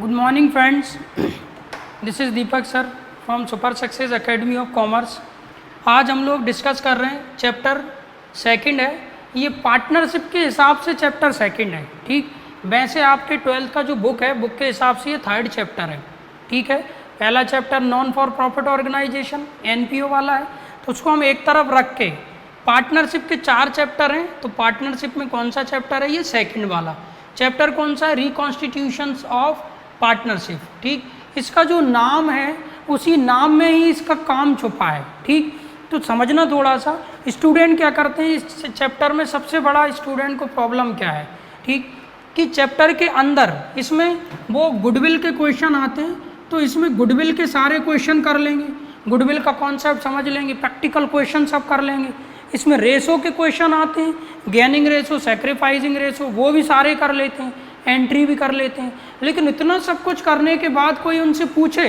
Good morning friends, this is Deepak sir from Super Success Academy of Commerce। आज हम लोग discuss कर रहे हैं चैप्टर सेकंड है, ये पार्टनरशिप के हिसाब से चैप्टर सेकंड है। ठीक, वैसे आपके 12th का जो बुक है, बुक के हिसाब से ये थर्ड चैप्टर है। ठीक है, पहला chapter non for profit organisation NPO वाला है, तो उसको हम एक तरफ रख के पार्टनरशिप के 4 चैप्टर हैं, तो पार्टनरशिप में कौन सा चैप्टर है, ये सेकंड वाला चैप्टर कौन सा है, रिकॉन्स्टिट्यूशंस ऑफ पार्टनरशिप। ठीक, इसका जो नाम है उसी नाम में ही इसका काम छुपा है। ठीक, तो समझना थोड़ा सा, स्टूडेंट क्या करते हैं इस चैप्टर में, सबसे बड़ा स्टूडेंट को प्रॉब्लम क्या है, ठीक, कि चैप्टर के अंदर इसमें वो गुडविल के क्वेश्चन आते हैं, तो इसमें गुडविल के सारे क्वेश्चन कर लेंगे, गुडविल का कॉन्सेप्ट समझ लेंगे, प्रैक्टिकल क्वेश्चन सब कर लेंगे। इसमें रेशो के क्वेश्चन आते हैं, गेनिंग रेशो, सैक्रिफाइसिंग रेशो, वो भी सारे कर लेते हैं, एंट्री भी कर लेते हैं। लेकिन इतना सब कुछ करने के बाद कोई उनसे पूछे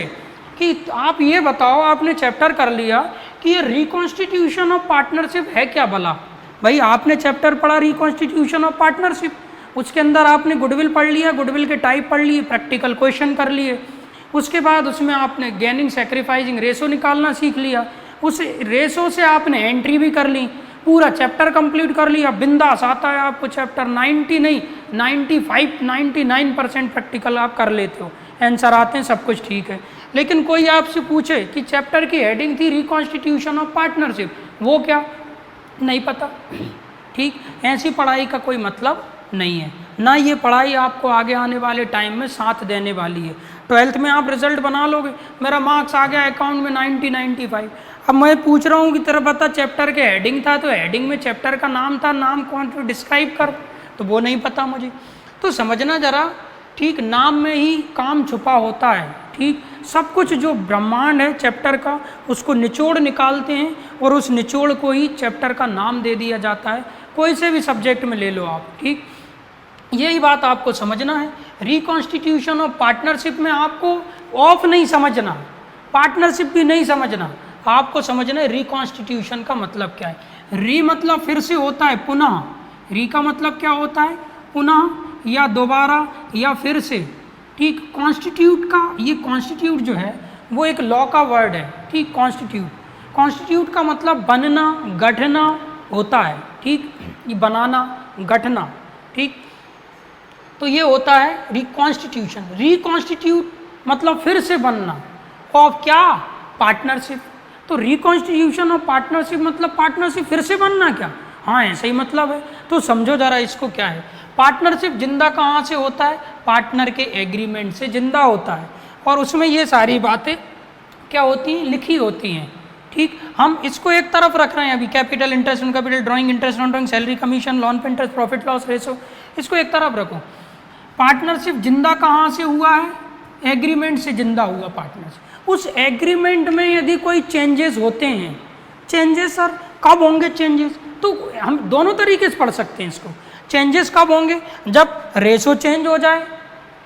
कि आप ये बताओ, आपने चैप्टर कर लिया कि ये रिकॉन्स्टिट्यूशन ऑफ पार्टनरशिप है क्या भला। भाई आपने चैप्टर पढ़ा रिकॉन्स्टिट्यूशन ऑफ पार्टनरशिप, उसके अंदर आपने गुडविल पढ़ लिया, गुडविल के टाइप पढ़ लिए, प्रैक्टिकल क्वेश्चन कर लिए, उसके बाद उसमें आपने गेनिंग सैक्रिफाइसिंग रेशो निकालना सीख लिया, उस रेशो से आपने एंट्री भी कर ली, पूरा चैप्टर कंप्लीट कर लिया, बिंदास आता है आपको चैप्टर। 90 नहीं 95 99% प्रैक्टिकल आप कर लेते हो, आंसर आते हैं, सब कुछ ठीक है। लेकिन कोई आपसे पूछे कि चैप्टर की हेडिंग थी रिकॉन्स्टिट्यूशन ऑफ पार्टनरशिप, वो क्या, नहीं पता। ठीक, ऐसी पढ़ाई का कोई मतलब नहीं है, ना ये पढ़ाई आपको आगे आने वाले टाइम में साथ देने वाली है। 12th में आप रिजल्ट बना लोगे, मेरा मार्क्स आ गया अकाउंट में 90 95, अब मैं पूछ रहा हूँ कि तेरा पता चैप्टर के हेडिंग था, तो हेडिंग में चैप्टर का नाम था, नाम कौन सा डिस्क्राइब कर, तो वो नहीं पता मुझे। तो समझना ज़रा, ठीक, नाम में ही काम छुपा होता है। ठीक, सब कुछ जो ब्रह्मांड है चैप्टर का, उसको निचोड़ निकालते हैं और उस निचोड़ को ही चैप्टर का नाम दे दिया जाता है। कोई से भी सब्जेक्ट में ले लो आप। ठीक, यही बात आपको समझना है। रिकॉन्स्टिट्यूशन ऑफ पार्टनरशिप में आपको ऑफ नहीं समझना, पार्टनरशिप भी नहीं समझना, आपको समझना है रिकॉन्स्टिट्यूशन का मतलब क्या है। री मतलब फिर से होता है पुनः, री का मतलब क्या होता है, पुनः या दोबारा या फिर से। ठीक, कॉन्स्टिट्यूट का, ये कॉन्स्टिट्यूट जो है वो एक लॉ का वर्ड है। ठीक, कॉन्स्टिट्यूट, कॉन्स्टिट्यूट का मतलब बनना, गढ़ना होता है। ठीक, ये बनाना, गढ़ना। ठीक, तो ये होता है रिकॉन्स्टिट्यूशन। रिकॉन्स्टिट्यूट मतलब फिर से बनना, ऑफ क्या, पार्टनरशिप। तो रिकॉन्स्टिट्यूशन ऑफ पार्टनरशिप मतलब पार्टनरशिप फिर से बनना क्या, हाँ ऐसा ही मतलब है। तो समझो जरा इसको क्या है। पार्टनरशिप जिंदा कहाँ से होता है, पार्टनर के एग्रीमेंट से जिंदा होता है, और उसमें ये सारी बातें क्या होती हैं, लिखी होती हैं। ठीक, हम इसको एक तरफ रख रहे हैं अभी, capital, interest on capital, drawing, interest on drawing, salary, commission, loan पे इंटरेस्ट, प्रॉफिट लॉस रेशो, इसको एक तरफ रखो। पार्टनरशिप जिंदा कहाँ से हुआ है, एग्रीमेंट से जिंदा हुआ पार्टनरशिप। उस एग्रीमेंट में यदि कोई चेंजेस होते हैं, चेंजेस सर कब होंगे चेंजेस, तो हम दोनों तरीके से पढ़ सकते हैं इसको। चेंजेस कब होंगे, जब रेशो चेंज हो जाए,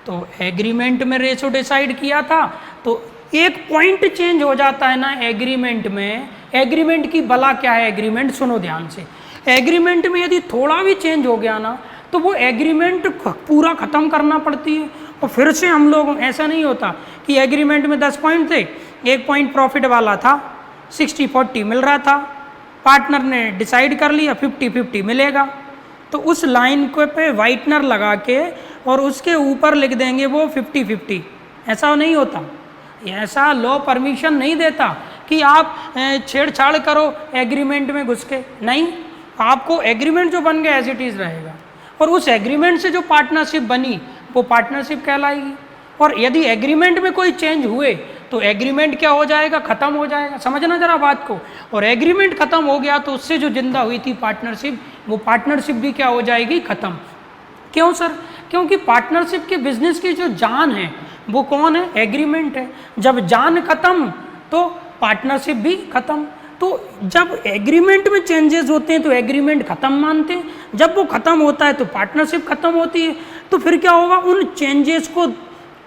तो एग्रीमेंट में रेशो डिसाइड किया था, तो एक पॉइंट चेंज हो जाता है ना एग्रीमेंट में। एग्रीमेंट की बला क्या है, एग्रीमेंट सुनो ध्यान से, एग्रीमेंट में यदि थोड़ा भी चेंज हो गया ना, तो वो एग्रीमेंट पूरा ख़त्म करना पड़ती है। और फिर से हम लोग, ऐसा नहीं होता कि एग्रीमेंट में 10 पॉइंट थे, एक पॉइंट प्रॉफिट वाला था, 60-40 मिल रहा था, पार्टनर ने डिसाइड कर लिया 50-50 मिलेगा, तो उस लाइन को पे वाइटनर लगा के और उसके ऊपर लिख देंगे वो 50-50। ऐसा नहीं होता, ऐसा लॉ परमिशन नहीं देता कि आप छेड़छाड़ करो एग्रीमेंट में घुस के, नहीं, आपको एग्रीमेंट जो बन गया एज इट इज़ रहेगा, और उस एग्रीमेंट से जो पार्टनरशिप बनी वो पार्टनरशिप कहलाएगी। और यदि एग्रीमेंट में कोई चेंज हुए तो एग्रीमेंट क्या हो जाएगा, ख़त्म हो जाएगा। समझना ज़रा बात को। और एग्रीमेंट ख़त्म हो गया तो उससे जो जिंदा हुई थी पार्टनरशिप, वो पार्टनरशिप भी क्या हो जाएगी, ख़त्म। क्यों सर, क्योंकि पार्टनरशिप के बिजनेस की जो जान है वो कौन है, एग्रीमेंट है। जब जान खत्म तो पार्टनरशिप भी खत्म। तो जब एग्रीमेंट में चेंजेस होते हैं तो एग्रीमेंट ख़त्म मानते हैं, जब वो ख़त्म होता है तो पार्टनरशिप ख़त्म होती है। तो फिर क्या होगा, उन चेंजेस को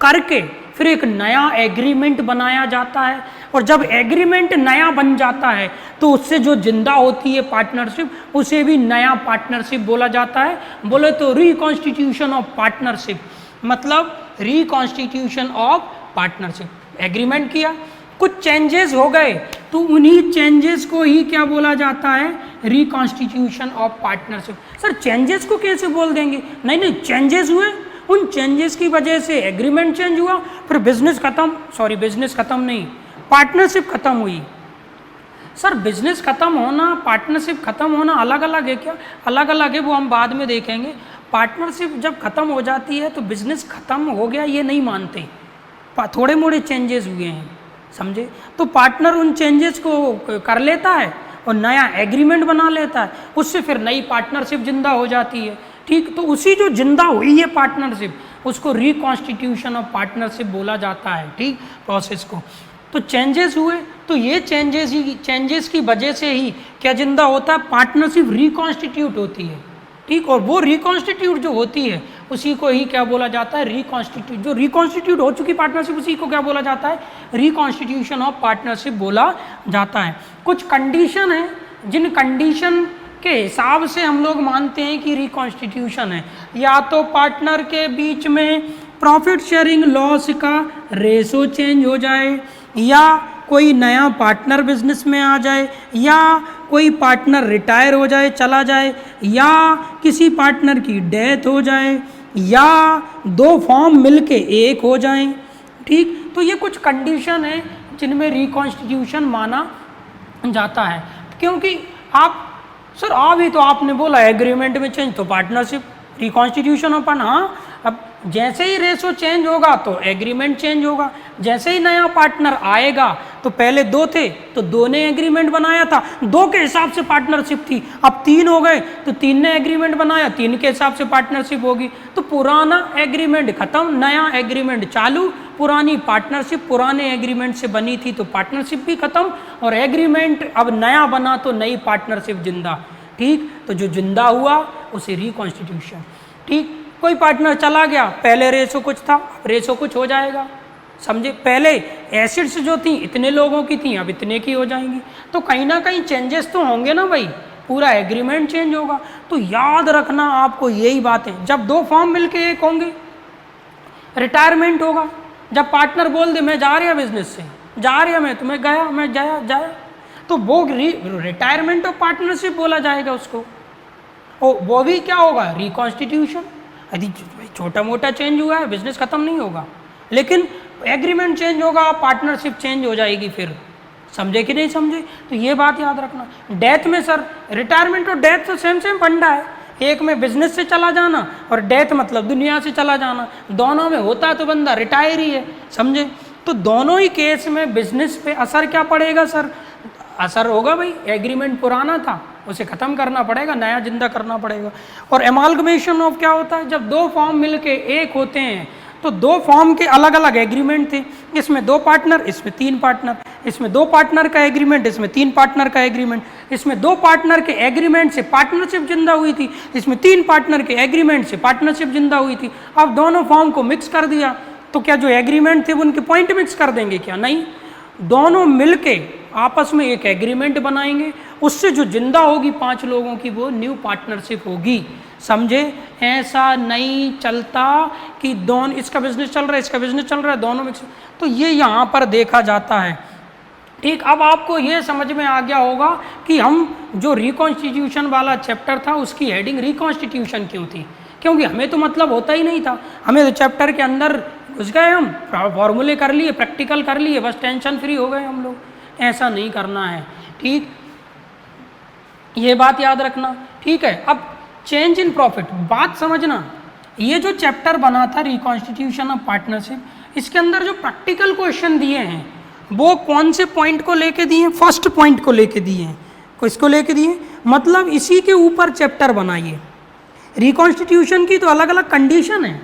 करके फिर एक नया एग्रीमेंट बनाया जाता है, और जब एग्रीमेंट नया बन जाता है तो उससे जो जिंदा होती है पार्टनरशिप, उसे भी नया पार्टनरशिप बोला जाता है। बोले तो रिकॉन्स्टिट्यूशन ऑफ पार्टनरशिप, मतलब रिकॉन्स्टिट्यूशन ऑफ पार्टनरशिप। एग्रीमेंट किया, कुछ चेंजेस हो गए, तो उन्हीं चेंजेस को ही क्या बोला जाता है, reconstitution of partnership. Sir changes को कैसे बोल देंगे, नहीं नहीं, चेंजेस हुए, उन चेंजेस की वजह से एग्रीमेंट चेंज हुआ, फिर बिजनेस खत्म, सॉरी बिजनेस खत्म नहीं, पार्टनरशिप खत्म हुई। सर बिजनेस खत्म होना, पार्टनरशिप खत्म होना अलग अलग है क्या, अलग अलग है, वो हम बाद में देखेंगे। पार्टनरशिप जब खत्म हो जाती है तो बिजनेस खत्म हो गया ये नहीं मानते, थोड़े मोड़े चेंजेस हुए हैं, समझे। तो पार्टनर उन चेंजेस को कर लेता है और नया एग्रीमेंट बना लेता है, उससे फिर नई पार्टनरशिप जिंदा हो जाती है, ठीक। तो उसी जो जिंदा हुई है पार्टनरशिप उसको रिकॉन्स्टिट्यूशन ऑफ पार्टनरशिप बोला जाता है, ठीक, प्रोसेस को। तो चेंजेस हुए, तो ये चेंजेस की वजह से ही क्या जिंदा होता है, पार्टनरशिप रिकॉन्स्टिट्यूट होती है, ठीक। और वो रिकॉन्स्टिट्यूट जो होती है उसी को ही क्या बोला जाता है, रिकॉन्स्टिट्यूट। जो रिकॉन्स्टिट्यूट हो चुकी पार्टनरशिप उसी को क्या बोला जाता है, रिकॉन्स्टिट्यूशन ऑफ पार्टनरशिप बोला जाता है। कुछ कंडीशन है जिन कंडीशन के हिसाब से हम लोग मानते हैं कि रिकॉन्स्टिट्यूशन है, या तो पार्टनर के बीच में प्रॉफिट शेयरिंग लॉस का रेशो चेंज हो जाए, या कोई नया पार्टनर बिजनेस में आ जाए, या कोई पार्टनर रिटायर हो जाए, चला जाए, या किसी पार्टनर की डेथ हो जाए, या दो फॉर्म मिलके एक हो जाएं, ठीक। तो ये कुछ कंडीशन है जिनमें रिकॉन्स्टिट्यूशन माना जाता है। क्योंकि आप सर अभी तो आपने बोला एग्रीमेंट में चेंज, तो पार्टनरशिप रिकॉन्स्टिट्यूशन ओपन, हाँ। अब जैसे ही रेशो चेंज होगा तो एग्रीमेंट चेंज होगा, जैसे ही नया पार्टनर आएगा, तो पहले दो थे तो दो ने एग्रीमेंट बनाया था, दो के हिसाब से पार्टनरशिप थी, अब तीन हो गए तो तीन ने एग्रीमेंट बनाया, तीन के हिसाब से पार्टनरशिप होगी। तो पुराना एग्रीमेंट खत्म, नया एग्रीमेंट चालू, पुरानी पार्टनरशिप पुराने एग्रीमेंट से बनी थी तो पार्टनरशिप भी खत्म, और एग्रीमेंट अब नया बना तो नई पार्टनरशिप जिंदा, ठीक। तो जो जिंदा हुआ उसे रिकॉन्स्टिट्यूशन, ठीक। कोई पार्टनर चला गया, पहले रेशो कुछ था, रेशो कुछ हो जाएगा, समझे। पहले एसिड्स जो थी इतने लोगों की थी, अब इतने की हो जाएंगी, तो कहीं ना कहीं चेंजेस तो होंगे ना भाई, पूरा एग्रीमेंट चेंज होगा। तो याद रखना आपको यही बात है, जब दो फॉर्म मिलके एक होंगे, रिटायरमेंट होगा, जब पार्टनर बोल दे मैं जा रहा बिजनेस से, जा रहा मैं, तो मैं गया, मैं जाया, तो वो रिटायरमेंट ऑफ पार्टनरशिप बोला जाएगा उसको। और वो भी क्या होगा, रिकॉन्स्टिट्यूशन। यदि छोटा मोटा चेंज हुआ है, बिजनेस खत्म नहीं होगा, लेकिन एग्रीमेंट चेंज होगा, पार्टनरशिप चेंज हो जाएगी फिर, समझे कि नहीं समझे। तो ये बात याद रखना। डेथ में सर, रिटायरमेंट और डेथ तो सेम फंडा है, एक में बिजनेस से चला जाना और डेथ मतलब दुनिया से चला जाना, दोनों में होता तो बंदा रिटायर ही है, समझे। तो दोनों ही केस में बिजनेस पे असर क्या पड़ेगा सर, असर होगा भाई, एग्रीमेंट पुराना था उसे ख़त्म करना पड़ेगा, नया जिंदा करना पड़ेगा। और एमालगमेशन ऑफ क्या होता है, जब दो फॉर्म मिलके एक होते हैं तो दो फॉर्म के अलग अलग एग्रीमेंट थे, इसमें दो पार्टनर, इसमें तीन पार्टनर, इसमें दो पार्टनर का एग्रीमेंट, इसमें तीन पार्टनर का एग्रीमेंट, इसमें दो पार्टनर के एग्रीमेंट से पार्टनरशिप जिंदा हुई थी, इसमें तीन पार्टनर के एग्रीमेंट से पार्टनरशिप जिंदा हुई थी। अब दोनों फॉर्म को मिक्स कर दिया तो क्या जो एग्रीमेंट थे वो उनके पॉइंट मिक्स कर देंगे क्या, नहीं, दोनों मिलके आपस में एक एग्रीमेंट बनाएंगे, उससे जो जिंदा होगी पांच लोगों की वो न्यू पार्टनरशिप होगी, समझे। ऐसा नहीं चलता कि दोनों, इसका बिजनेस चल रहा है, इसका बिजनेस चल रहा है, दोनों मिक्स, तो ये यहाँ पर देखा जाता है, ठीक। अब आपको ये समझ में आ गया होगा कि हम जो रिकॉन्स्टिट्यूशन वाला चैप्टर था उसकी हेडिंग रिकॉन्स्टिट्यूशन क्यों थी, क्योंकि हमें तो मतलब होता ही नहीं था, हमें तो चैप्टर के अंदर घुस गए, हम फॉर्मूले कर लिए, प्रैक्टिकल कर लिए, बस टेंशन फ्री हो गए हम लोग। ऐसा नहीं करना है, ठीक, ये बात याद रखना, ठीक है। अब चेंज इन प्रॉफिट, बात समझना, ये जो चैप्टर बना था रिकॉन्स्टिट्यूशन ऑफ पार्टनरशिप, इसके अंदर जो प्रैक्टिकल क्वेश्चन दिए हैं वो कौन से पॉइंट को लेके दिए हैं, फर्स्ट पॉइंट को लेके दिए हैं, किसको लेके दिए, मतलब इसी के ऊपर चैप्टर बनाइए। रिकॉन्स्टिट्यूशन की तो अलग अलग कंडीशन है,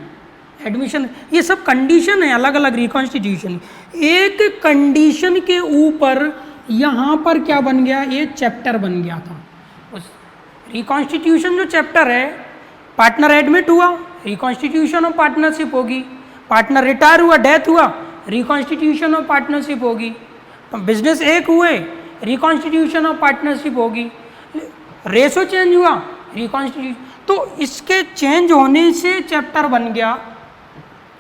एडमिशन, ये सब कंडीशन है अलग अलग रिकॉन्स्टिट्यूशन, एक कंडीशन के ऊपर यहाँ पर क्या बन गया, ये चैप्टर बन गया था। उस रिकॉन्स्टिट्यूशन जो चैप्टर है, पार्टनर एडमिट हुआ, रिकॉन्स्टिट्यूशन ऑफ पार्टनरशिप होगी, पार्टनर रिटायर हुआ, डेथ हुआ, रिकॉन्स्टिट्यूशन ऑफ पार्टनरशिप होगी, बिजनेस एक हुए, रिकॉन्स्टिट्यूशन ऑफ पार्टनरशिप होगी, रेशो चेंज हुआ, रिकॉन्स्टिट्यूशन। तो इसके चेंज होने से चैप्टर बन गया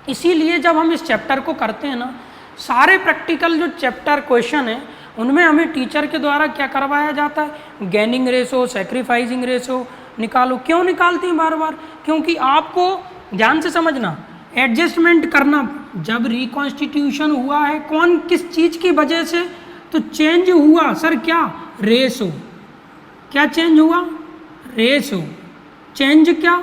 इसीलिए जब हम इस चैप्टर को करते हैं ना, सारे प्रैक्टिकल जो चैप्टर क्वेश्चन है उनमें हमें टीचर के द्वारा क्या करवाया जाता है, गेनिंग रेशो, सैक्रिफाइसिंग रेशो निकालो। क्यों निकालते हैं बार बार? क्योंकि आपको ध्यान से समझना, एडजस्टमेंट करना, जब रिकॉन्स्टिट्यूशन हुआ है कौन किस चीज़ की वजह से, तो चेंज हुआ सर क्या, रेशो। क्या चेंज हुआ? रेशो। चेंज क्या?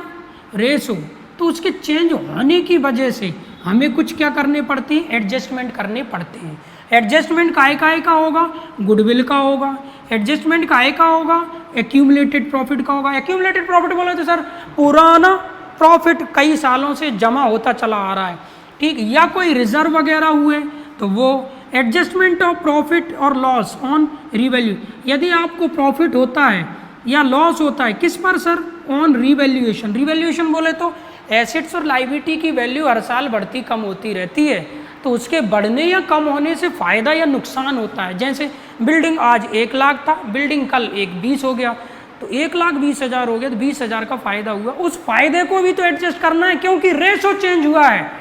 रेशो। तो उसके चेंज होने की वजह से हमें कुछ क्या करने पड़ते हैं, एडजस्टमेंट करने पड़ते हैं। एडजस्टमेंट काय का होगा, गुडविल का होगा। एडजस्टमेंट काय का होगा, एक्यूमुलेटेड प्रॉफिट का होगा। एक्यूमुलेटेड प्रॉफिट बोले तो सर पुराना प्रॉफिट कई सालों से जमा होता चला आ रहा है, ठीक, या कोई रिजर्व वगैरह हुए तो वो। एडजस्टमेंट ऑफ प्रॉफिट और लॉस ऑन रिवैल्यू, यदि आपको प्रॉफिट होता है या लॉस होता है किस पर सर, ऑन रिवैल्यूएशन। रिवैल्यूएशन बोले तो एसेट्स और लाइबिलिटी की वैल्यू हर साल बढ़ती कम होती रहती है, तो उसके बढ़ने या कम होने से फायदा या नुकसान होता है। जैसे बिल्डिंग आज 1 लाख था, बिल्डिंग कल 1,20,000 हो गया, तो 1,20,000 हो गया तो 20,000 का फायदा हुआ। उस फायदे को भी तो एडजस्ट करना है, क्योंकि रेशो चेंज हुआ है।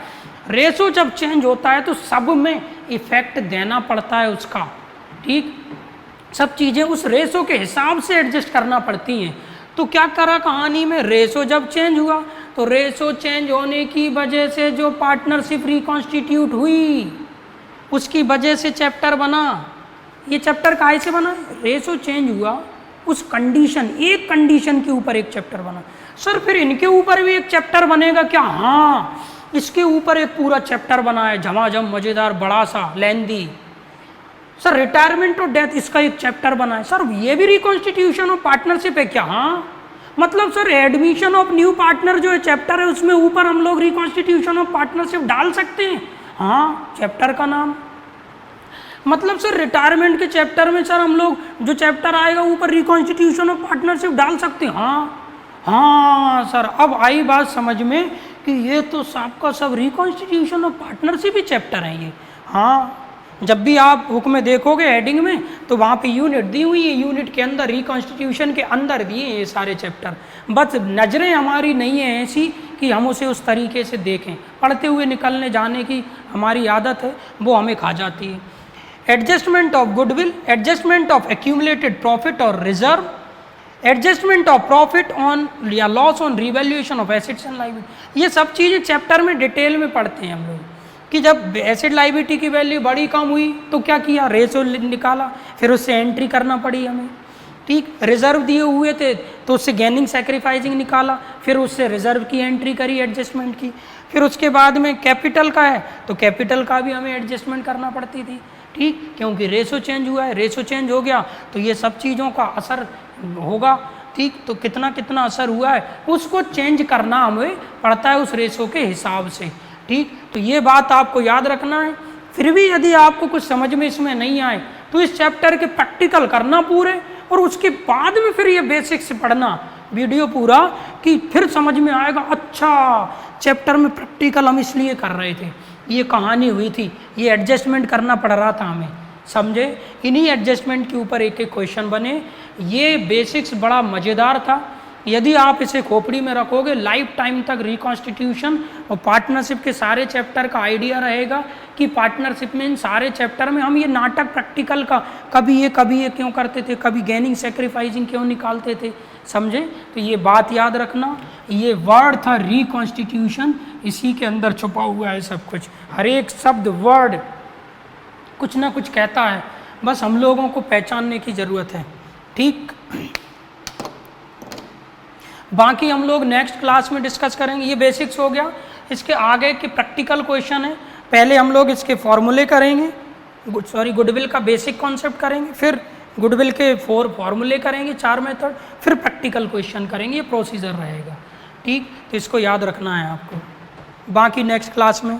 रेशो जब चेंज होता है तो सब में इफेक्ट देना पड़ता है उसका, ठीक, सब चीज़ें उस रेशो के हिसाब से एडजस्ट करना पड़ती हैं। तो क्या करा कहानी में, रेशो जब चेंज हुआ तो रेशो चेंज होने की वजह से जो पार्टनरशिप रिकॉन्स्टिट्यूट हुई उसकी वजह से चैप्टर बना। ये चैप्टर काहे से बना? रेशो चेंज हुआ, उस कंडीशन, एक कंडीशन के ऊपर एक चैप्टर बना। सर फिर इनके ऊपर भी एक चैप्टर बनेगा क्या? हाँ, इसके ऊपर एक पूरा चैप्टर बना है, झमाझम मजेदार बड़ा सा लेंदी। सर रिटायरमेंट और डेथ, इसका एक चैप्टर बना है। सर ये भी रिकॉन्स्टिट्यूशन ऑफ पार्टनरशिप है क्या? हाँ, मतलब sir admission of new partner जो है चैप्टर है, उसमें ऊपर हम लोग रिकॉन्स्टिट्यूशन ऑफ पार्टनरशिप डाल सकते हैं। हाँ, चैप्टर का नाम, मतलब सर रिटायरमेंट के चैप्टर में सर हम लोग जो चैप्टर आएगा ऊपर रिकॉन्स्टिट्यूशन ऑफ पार्टनरशिप डाल सकते हैं। हाँ सर, अब आई बात समझ में कि ये तो सबका सब reconstitution of partnership he chapter है ये। हाँ, जब भी आप बुक में देखोगे हेडिंग में तो वहाँ पे यूनिट दी हुई है, यूनिट के अंदर रिकॉन्स्टिट्यूशन के अंदर दिए ये सारे चैप्टर। बस नज़रें हमारी नहीं है ऐसी कि हम उसे उस तरीके से देखें, पढ़ते हुए निकलने जाने की हमारी आदत है, वो हमें खा जाती है। Adjustment of goodwill, adjustment of accumulated profit और reserve, adjustment of profit on या loss on revaluation of assets and liability, ये सब चीज़ें चैप्टर में डिटेल में पढ़ते हैं हम लोग कि जब एसेट लायबिलिटी की वैल्यू बड़ी कम हुई तो क्या किया, रेशो निकाला, फिर उससे एंट्री करना पड़ी हमें, ठीक। रिजर्व दिए हुए थे तो उससे गेनिंग सैक्रिफाइसिंग निकाला, फिर उससे रिजर्व की एंट्री करी एडजस्टमेंट की। फिर उसके बाद में कैपिटल का है तो कैपिटल का भी हमें एडजस्टमेंट करना पड़ती थी, ठीक, क्योंकि रेशो चेंज हुआ है। रेशो चेंज हो गया तो ये सब चीज़ों का असर होगा, ठीक। तो कितना कितना असर हुआ है उसको चेंज करना हमें पड़ता है उस रेशो के हिसाब से, ठीक। तो ये बात आपको याद रखना है। फिर भी यदि आपको कुछ समझ में इसमें नहीं आए तो इस चैप्टर के प्रैक्टिकल करना पूरे, और उसके बाद में फिर ये बेसिक से पढ़ना वीडियो पूरा, कि फिर समझ में आएगा अच्छा चैप्टर में प्रैक्टिकल हम इसलिए कर रहे थे, ये कहानी हुई थी, ये एडजस्टमेंट करना पड़ रहा था हमें, समझे। इन्हीं एडजस्टमेंट के ऊपर एक एक क्वेश्चन बने। ये बेसिक्स बड़ा मज़ेदार था, यदि आप इसे खोपड़ी में रखोगे लाइफ टाइम तक रिकॉन्स्टिट्यूशन और पार्टनरशिप के सारे चैप्टर का आइडिया रहेगा कि पार्टनरशिप में इन सारे चैप्टर में हम ये नाटक प्रैक्टिकल का कभी ये क्यों करते थे, कभी गेनिंग सैक्रिफाइसिंग क्यों निकालते थे, समझे। तो ये बात याद रखना, ये वर्ड था रिकॉन्स्टिट्यूशन, इसी के अंदर छुपा हुआ है सब कुछ, हर एक शब्द वर्ड कुछ ना कुछ कहता है, बस हम लोगों को पहचानने की ज़रूरत है, ठीक। बाकी हम लोग नेक्स्ट क्लास में डिस्कस करेंगे। ये बेसिक्स हो गया, इसके आगे के प्रैक्टिकल क्वेश्चन है। पहले हम लोग इसके फॉर्मूले करेंगे, गुडविल का बेसिक कॉन्सेप्ट करेंगे, फिर गुडविल के 4 फॉर्मूले करेंगे, 4 मेथड, फिर प्रैक्टिकल क्वेश्चन करेंगे। ये प्रोसीजर रहेगा, ठीक। तो इसको याद रखना है आपको। बाकी नेक्स्ट क्लास में